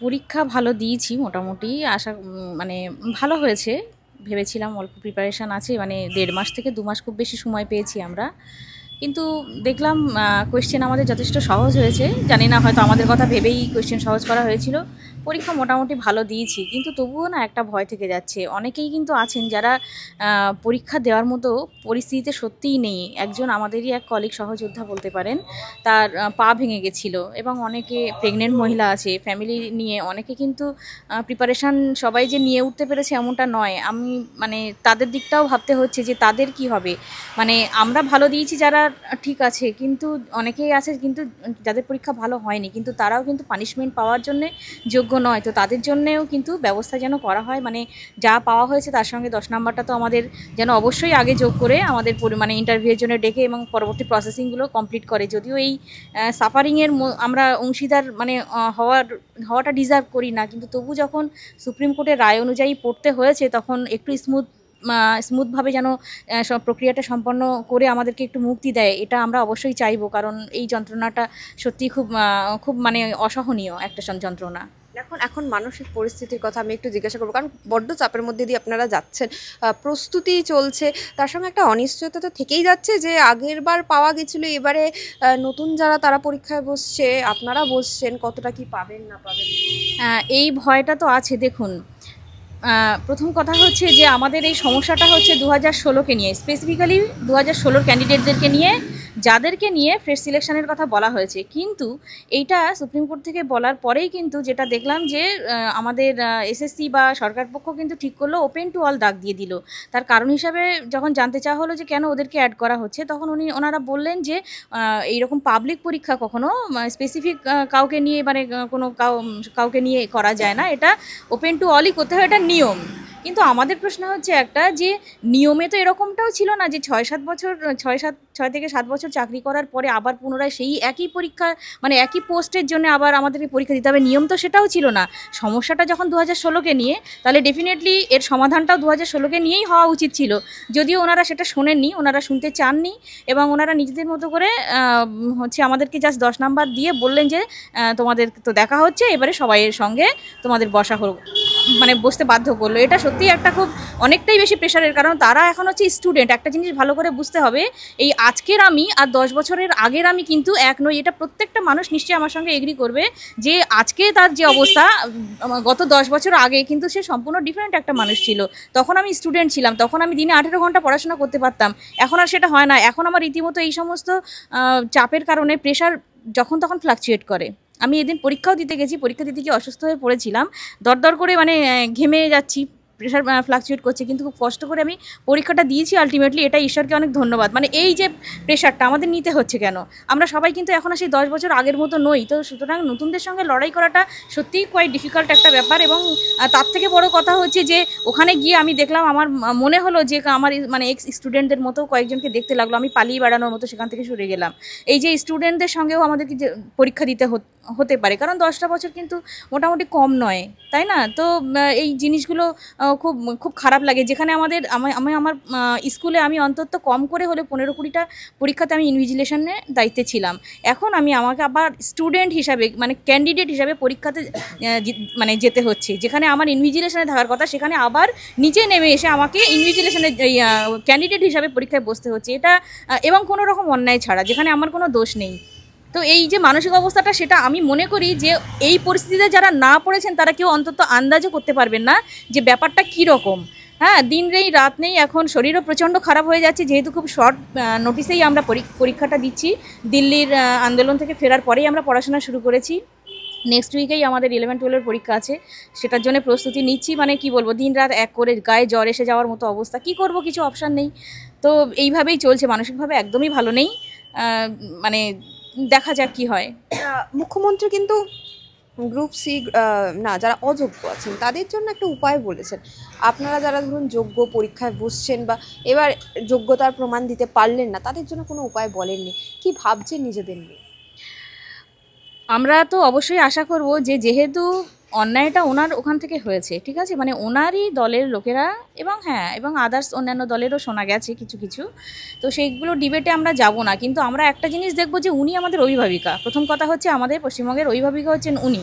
পরীক্ষা ভালো দিয়েছি মোটামুটি আশা মানে ভালো হয়েছে। ভেবেছিলাম অল্প প্রিপারেশন আছে, মানে ১.৫ মাস থেকে ২ মাস খুব বেশি সময় পেয়েছি আমরা। কিন্তু দেখলাম কোয়েশ্চেন আমাদের যথেষ্ট সহজ হয়েছে। জানি না, হয়তো আমাদের কথা ভেবেই কোয়েশ্চেন সহজ করা হয়েছিল। পরীক্ষা মোটামুটি ভালো দিয়েছি, কিন্তু তবুও না একটা ভয় থেকে যাচ্ছে। অনেকেই কিন্তু আছেন যারা পরীক্ষা দেওয়ার মতো পরিস্থিতিতে সত্যিই নেই। একজন আমাদেরই এক কলিগ সহযোদ্ধা বলতে পারেন, তার পা ভেঙে গেছিলো, এবং অনেকে প্রেগনেন্ট মহিলা আছে, ফ্যামিলি নিয়ে অনেকে কিন্তু প্রিপারেশান সবাই যে নিয়ে উঠতে পেরেছে এমনটা নয়। আমি মানে তাদের দিকটাও ভাবতে হচ্ছে যে তাদের কি হবে। মানে আমরা ভালো দিয়েছি যারা, ঠিক আছে, কিন্তু অনেকেই আছে কিন্তু যাদের পরীক্ষা ভালো হয়নি, কিন্তু তারাও কিন্তু পানিশমেন্ট পাওয়ার জন্যে যোগ্য নয়। তো তাদের জন্যেও কিন্তু ব্যবস্থা যেন করা হয়, মানে যা পাওয়া হয়েছে তার সঙ্গে 10 নাম্বারটা তো আমাদের যেন অবশ্যই আগে যোগ করে আমাদের মানে ইন্টারভিউয়ের জন্য ডেকে এবং পরবর্তী প্রসেসিংগুলো কমপ্লিট করে। যদিও এই সাফারিংয়ের আমরা অংশীদার মানে হওয়াটা ডিজার্ভ করি না, কিন্তু তবু যখন সুপ্রিম কোর্টের রায় অনুযায়ী পড়তে হয়েছে তখন একটু স্মুথভাবে যেন সব প্রক্রিয়াটা সম্পন্ন করে আমাদেরকে একটু মুক্তি দেয়, এটা আমরা অবশ্যই চাইবো। কারণ এই যন্ত্রণাটা সত্যিই খুব মানে অসহনীয় একটা যন্ত্রণা। এখন এখন মানসিক পরিস্থিতির কথা আমি একটু জিজ্ঞাসা করবো, কারণ বড্ড চাপের মধ্যে দিয়ে আপনারা যাচ্ছেন, প্রস্তুতি চলছে, তার সঙ্গে একটা অনিশ্চয়তা তো থেকেই যাচ্ছে যে আগের বার পাওয়া গেছিলো, এবারে নতুন যারা তারা পরীক্ষায় বসছে, আপনারা বসছেন, কতটা কি পাবেন না পাবেন? এই ভয়টা তো আছে। দেখুন, প্রথম কথা হচ্ছে যে আমাদের এই সমস্যাটা হচ্ছে 2016কে নিয়ে, স্পেসিফিক্যালি 2016 ক্যান্ডিডেটদেরকে নিয়ে, যাদেরকে নিয়ে ফ্রেশ সিলেকশনের কথা বলা হয়েছে। কিন্তু এইটা সুপ্রিম কোর্ট থেকে বলার পরেই কিন্তু যেটা দেখলাম যে আমাদের এসএসসি বা সরকার পক্ষ কিন্তু ঠিক করলো, ওপেন টু অল ডাক দিয়ে দিল। তার কারণ হিসাবে যখন জানতে চাওয়া হলো যে কেন ওদেরকে অ্যাড করা হচ্ছে, তখন ওনারা বললেন যে এইরকম পাবলিক পরীক্ষা কখনো স্পেসিফিক কাউকে নিয়ে মানে কাউকে নিয়ে করা যায় না, এটা ওপেন টু অলই করতে হয়, এটা নিয়ম। কিন্তু আমাদের প্রশ্ন হচ্ছে একটা, যে নিয়মে তো এরকমটাও ছিল না যে 6 থেকে 7 বছর চাকরি করার পরে আবার পুনরায় সেই একই পরীক্ষা, মানে একই পোস্টের জন্য আবার আমাদেরকে পরীক্ষা দিতে হবে, নিয়ম তো সেটাও ছিল না। সমস্যাটা যখন 2016কে নিয়ে, তাহলে ডেফিনেটলি এর সমাধানটাও 2016কে নিয়েই হওয়া উচিত ছিল। যদিও ওনারা সেটা শোনেননি, ওনারা শুনতে চাননি, এবং ওনারা নিজেদের মতো করে হচ্ছে আমাদেরকে জাস্ট 10 নাম্বার দিয়ে বললেন যে তোমাদের তো দেখা হচ্ছে, এবারে সবাইয়ের সঙ্গে তোমাদের বসা হোক, মানে বসতে বাধ্য করলো। এটা সত্যিই একটা খুব অনেকটাই বেশি প্রেশারের, কারণ তারা এখন হচ্ছে স্টুডেন্ট। একটা জিনিস ভালো করে বুঝতে হবে, এই আজকের আমি আর 10 বছরের আগের আমি কিন্তু এক নই। এটা প্রত্যেকটা মানুষ নিশ্চয়ই আমার সঙ্গে এগ্রি করবে যে আজকে তার যে অবস্থা, গত 10 বছর আগে কিন্তু সে সম্পূর্ণ ডিফারেন্ট একটা মানুষ ছিল। তখন আমি স্টুডেন্ট ছিলাম, তখন আমি দিনে 18 ঘন্টা পড়াশোনা করতে পারতাম। এখন আর সেটা হয় না। এখন আমার রীতিমতো এই সমস্ত চাপের কারণে প্রেশার যখন তখন ফ্লাকচুয়েট করে। আমি এদিন পরীক্ষাও দিতে গেছি, পরীক্ষা দিতে গিয়ে অসুস্থ হয়ে পড়েছিলাম, দরদর করে মানে ঘেমে যাচ্ছি, প্রেশার ফ্লাকচুয়েট করছে, কিন্তু খুব কষ্ট করে আমি পরীক্ষাটা দিয়েছি আলটিমেটলি। এটা ঈশ্বরকে অনেক ধন্যবাদ। মানে এই যে প্রেশারটা আমাদের নিতে হচ্ছে কেন, আমরা সবাই কিন্তু এখন আর সেই 10 বছর আগের মতো নই। তো সুতরাং নতুনদের সঙ্গে লড়াই করাটা সত্যিই কোয়াইট ডিফিকাল্ট একটা ব্যাপার। এবং তার থেকে বড় কথা হচ্ছে যে ওখানে গিয়ে আমি দেখলাম, আমার মনে হলো যে আমার মানে এক্স স্টুডেন্টদের মতো কয়েকজনকে দেখতে লাগলো, আমি পালিয়ে বেড়ানোর মতো সেখান থেকে সরে গেলাম। এই যে স্টুডেন্টদের সঙ্গেও আমাদেরকে যে পরীক্ষা দিতে হতে পারে, কারণ 10টা বছর কিন্তু মোটামুটি কম নয়, তাই না? তো এই জিনিসগুলো খুব খুব খারাপ লাগে। যেখানে আমি আমার স্কুলে আমি অন্তত কম করে হলে 15-20টা পরীক্ষাতে আমি ইনভিজিলেশনের দায়িত্বে ছিলাম। এখন আমাকে আবার স্টুডেন্ট হিসাবে, মানে ক্যান্ডিডেট হিসাবে পরীক্ষাতে মানে যেতে হচ্ছে, যেখানে আমার ইনভিজিলেশনে থাকার কথা সেখানে আবার নিচে নেমে এসে আমাকে ইনভিজিলেশনের ক্যান্ডিডেট হিসাবে পরীক্ষায় বসতে হচ্ছে। এটা এবং কোনো রকম অন্যায় ছাড়া, যেখানে আমার কোনো দোষ নেই। তো এই যে মানসিক অবস্থাটা, সেটা আমি মনে করি যে এই পরিস্থিতিতে যারা না পড়েছেন তারা কেউ অন্তত আন্দাজও করতে পারবেন না যে ব্যাপারটা কীরকম। হ্যাঁ, দিন নেই রাত নেই, এখন শরীরও প্রচণ্ড খারাপ হয়ে যাচ্ছে, যেহেতু খুব শর্ট নোটিসেই আমরা পরীক্ষাটা দিচ্ছি। দিল্লির আন্দোলন থেকে ফেরার পরেই আমরা পড়াশোনা শুরু করেছি। নেক্সট উইকেই আমাদের 11-12 পরীক্ষা আছে, সেটার জন্য প্রস্তুতি নিচ্ছি। মানে কি বলবো, দিন রাত এক করে, গায়ে জ্বর এসে যাওয়ার মতো অবস্থা। কি করব, কিছু অপশান নেই। তো এইভাবেই চলছে, মানসিকভাবে একদমই ভালো নেই। মানে দেখা যাক কি হয়। মুখ্যমন্ত্রী কিন্তু গ্রুপ সি না, যারা অযোগ্য আছেন তাদের জন্য একটা উপায় বলেছেন। আপনারা যারা ধরুন যোগ্য, পরীক্ষায় বসছেন বা এবার যোগ্যতার প্রমাণ দিতে পারলেন না, তাদের জন্য কোনো উপায় বলেননি। কি ভাবছেন নিজেদের নিয়ে? আমরা তো অবশ্যই আশা করব যে যেহেতু অন্যায়টা ওনার ওখান থেকে হয়েছে, ঠিক আছে, মানে ওনারই দলের লোকেরা, এবং হ্যাঁ, এবং আদার্স অন্যান্য দলেরও শোনা গেছে কিছু কিছু, তো সেইগুলো ডিবেটে আমরা যাব না। কিন্তু আমরা একটা জিনিস দেখব যে উনি আমাদের অভিভাবিকা। প্রথম কথা হচ্ছে আমাদের পশ্চিমবঙ্গের অভিভাবিকা হচ্ছেন উনি।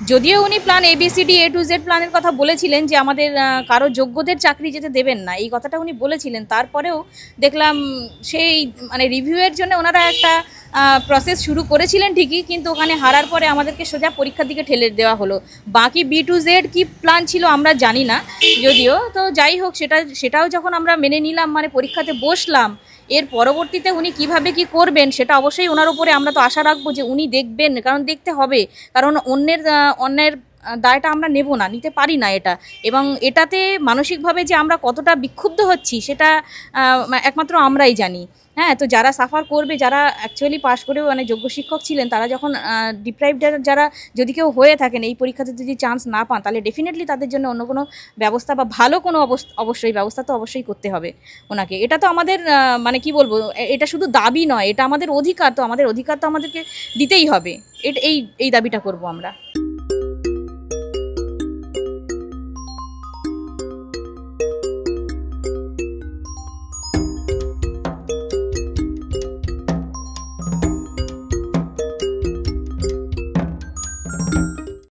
যদিও উনি plan ABCD A to Z প্ল্যানের কথা বলেছিলেন যে আমাদের কারো যোগ্যদের চাকরি যেতে দেবেন না, এই কথাটা উনি বলেছিলেন। তারপরেও দেখলাম সেই মানে রিভিউয়ের জন্য ওনারা একটা প্রসেস শুরু করেছিলেন ঠিকই, কিন্তু ওখানে হারার পরে আমাদেরকে সোজা পরীক্ষার দিকে ঠেলে দেওয়া হলো। বাকি B to Z কি প্ল্যান ছিল আমরা জানি না যদিও, তো যাই হোক সেটাও যখন আমরা মেনে নিলাম, মানে পরীক্ষাতে বসলাম, এর পরবর্তীতে উনি কিভাবে কি করবেন সেটা অবশ্যই ওনার উপরে আমরা তো আশা রাখবো যে উনি দেখবেন, কারণ দেখতে হবে, কারণ অন্যের দায়টা আমরা নেব না, নিতে পারি না এটা। এবং এটাতে মানসিকভাবে যে আমরা কতটা বিক্ষুব্ধ হচ্ছি সেটা একমাত্র আমরাই জানি। হ্যাঁ, তো যারা সাফার করবে, যারা অ্যাকচুয়ালি পাশ করেও মানে যোগ্য শিক্ষক ছিলেন, তারা যখন ডিপ্রাইভড যারা যদি কেউ হয়ে থাকেন এই পরীক্ষাতে যদি চান্স না পান, তাহলে ডেফিনেটলি তাদের জন্য অন্য কোনো ব্যবস্থা বা ভালো কোনো অবশ্যই ব্যবস্থা তো অবশ্যই করতে হবে ওনাকে। এটা তো আমাদের মানে কি বলবো, এটা শুধু দাবি নয়, এটা আমাদের অধিকার, তো আমাদের অধিকার তো আমাদেরকে দিতেই হবে। এই দাবিটা করব আমরা।